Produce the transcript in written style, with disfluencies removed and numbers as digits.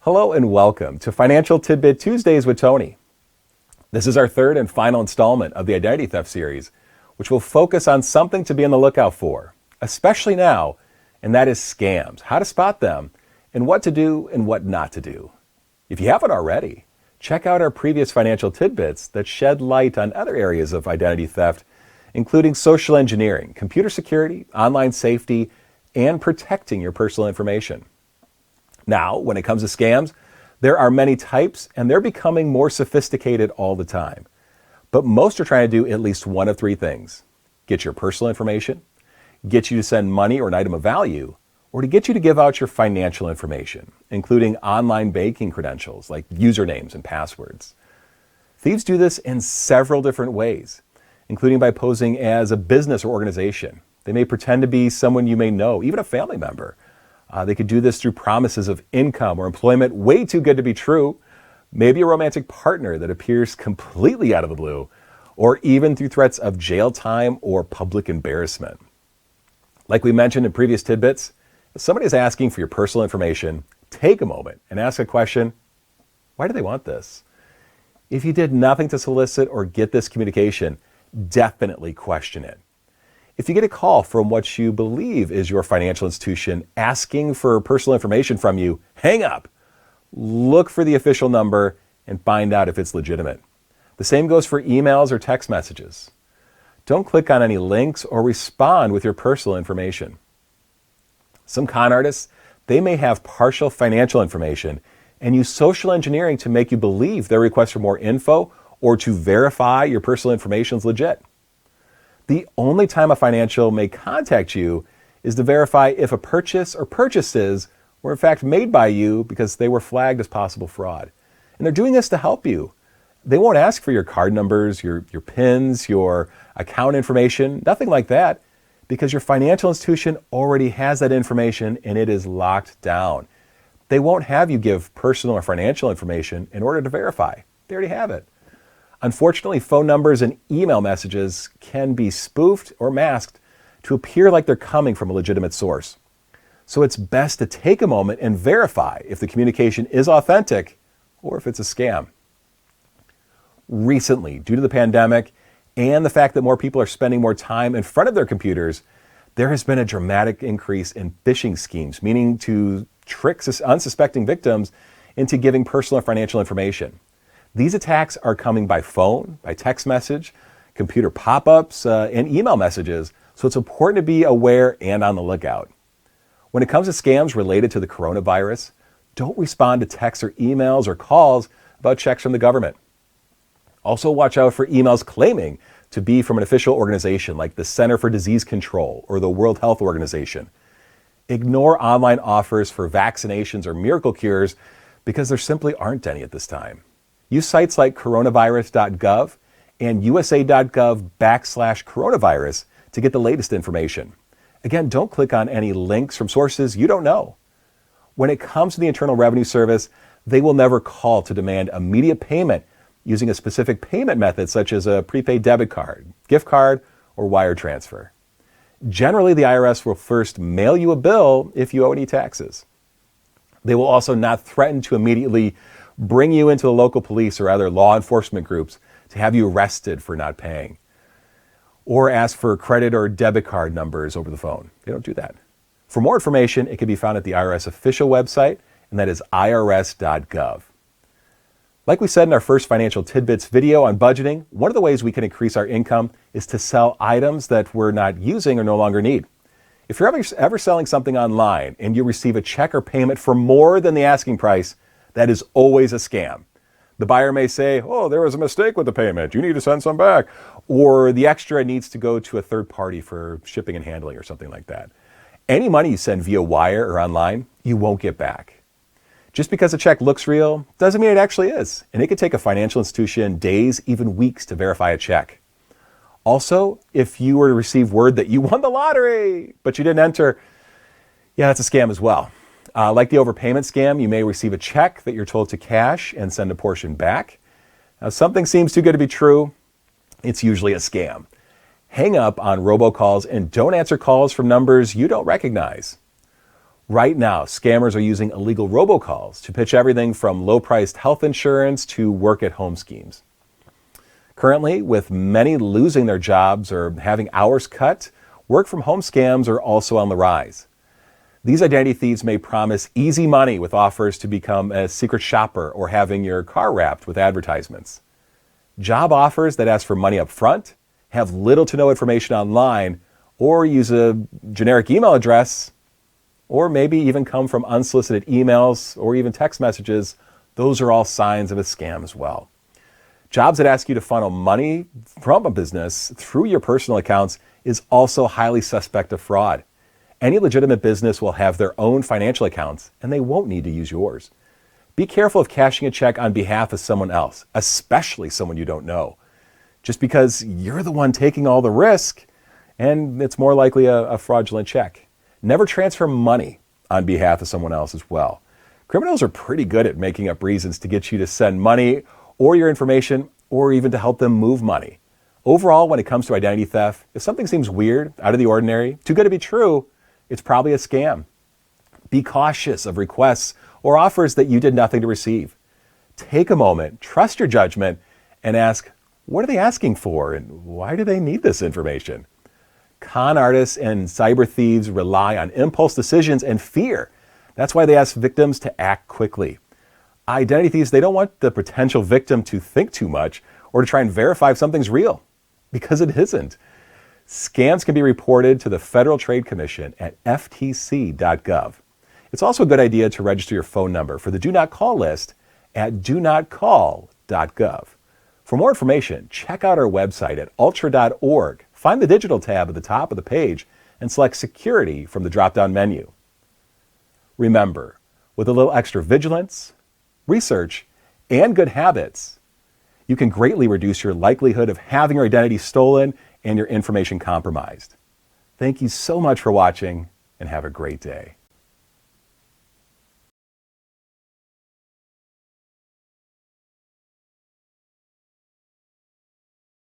Hello and welcome to Financial Tidbit Tuesdays with Tony. This is our third and final installment of the Identity Theft series, which will focus on something to be on the lookout for, especially now, and that is scams, how to spot them, and what to do and what not to do. If you haven't already, check out our previous Financial Tidbits that shed light on other areas of identity theft, including social engineering, computer security, online safety, and protecting your personal information. Now, when it comes to scams, there are many types and they're becoming more sophisticated all the time. But most are trying to do at least one of three things: get your personal information, get you to send money or an item of value, or to get you to give out your financial information, including online banking credentials like usernames and passwords. Thieves do this in several different ways, including by posing as a business or organization. They may pretend to be someone you may know, even a family member. They could do this through promises of income or employment way too good to be true, maybe a romantic partner that appears completely out of the blue, or even through threats of jail time or public embarrassment. Like we mentioned in previous tidbits, if somebody is asking for your personal information, take a moment and ask a question: why do they want this? If you did nothing to solicit or get this communication, definitely question it. If you get a call from what you believe is your financial institution asking for personal information from you, hang up. Look for the official number and find out if it's legitimate. The same goes for emails or text messages. Don't click on any links or respond with your personal information. Some con artists, they may have partial financial information and use social engineering to make you believe their request for more info or to verify your personal information is legit. The only time a financial may contact you is to verify if a purchase or purchases were in fact made by you because they were flagged as possible fraud. And they're doing this to help you. They won't ask for your card numbers, your PINs, your account information, nothing like that, because your financial institution already has that information and it is locked down. They won't have you give personal or financial information in order to verify. They already have it. Unfortunately, phone numbers and email messages can be spoofed or masked to appear like they're coming from a legitimate source. So it's best to take a moment and verify if the communication is authentic or if it's a scam. Recently, due to the pandemic and the fact that more people are spending more time in front of their computers, there has been a dramatic increase in phishing schemes, meaning to trick unsuspecting victims into giving personal or financial information. These attacks are coming by phone, by text message, computer pop-ups, and email messages, so it's important to be aware and on the lookout. When it comes to scams related to the coronavirus, don't respond to texts or emails or calls about checks from the government. Also, watch out for emails claiming to be from an official organization like the Center for Disease Control or the World Health Organization. Ignore online offers for vaccinations or miracle cures because there simply aren't any at this time. Use sites like coronavirus.gov and usa.gov/coronavirus to get the latest information. Again, don't click on any links from sources you don't know. When it comes to the Internal Revenue Service, they will never call to demand immediate payment using a specific payment method such as a prepaid debit card, gift card, or wire transfer. Generally, the IRS will first mail you a bill if you owe any taxes. They will also not threaten to immediately bring you into the local police or other law enforcement groups to have you arrested for not paying, or ask for credit or debit card numbers over the phone. They don't do that. For more information, it can be found at the IRS official website, and that is irs.gov. Like we said in our first Financial Tidbits video on budgeting, one of the ways we can increase our income is to sell items that we're not using or no longer need. If you're ever selling something online and you receive a check or payment for more than the asking price, that is always a scam. The buyer may say, oh, there was a mistake with the payment. You need to send some back. Or the extra needs to go to a third party for shipping and handling or something like that. Any money you send via wire or online, you won't get back. Just because a check looks real doesn't mean it actually is. And it could take a financial institution days, even weeks to verify a check. Also, if you were to receive word that you won the lottery, but you didn't enter, yeah, that's a scam as well. Like the overpayment scam, you may receive a check that you're told to cash and send a portion back. Now, something seems too good to be true, it's usually a scam. Hang up on robocalls and don't answer calls from numbers you don't recognize. Right now, scammers are using illegal robocalls to pitch everything from low-priced health insurance to work-at-home schemes. Currently, with many losing their jobs or having hours cut, work-from-home scams are also on the rise. These identity thieves may promise easy money with offers to become a secret shopper or having your car wrapped with advertisements. Job offers that ask for money up front, have little to no information online, or use a generic email address, or maybe even come from unsolicited emails or even text messages, those are all signs of a scam as well. Jobs that ask you to funnel money from a business through your personal accounts is also highly suspect of fraud. Any legitimate business will have their own financial accounts, and they won't need to use yours. Be careful of cashing a check on behalf of someone else, especially someone you don't know, just because you're the one taking all the risk, and it's more likely a fraudulent check. Never transfer money on behalf of someone else as well. Criminals are pretty good at making up reasons to get you to send money or your information, or even to help them move money. Overall, when it comes to identity theft, if something seems weird, out of the ordinary, too good to be true, it's probably a scam. Be cautious of requests or offers that you did nothing to receive. Take a moment, trust your judgment, and ask, what are they asking for and why do they need this information? Con artists and cyber thieves rely on impulse decisions and fear. That's why they ask victims to act quickly. Identity thieves, they don't want the potential victim to think too much or to try and verify if something's real, because it isn't. Scams can be reported to the Federal Trade Commission at ftc.gov. It's also a good idea to register your phone number for the Do Not Call list at donotcall.gov. For more information, check out our website at altra.org. Find the digital tab at the top of the page and select Security from the drop-down menu. Remember, with a little extra vigilance, research, and good habits, you can greatly reduce your likelihood of having your identity stolen and your information compromised. Thank you so much for watching, and have a great day.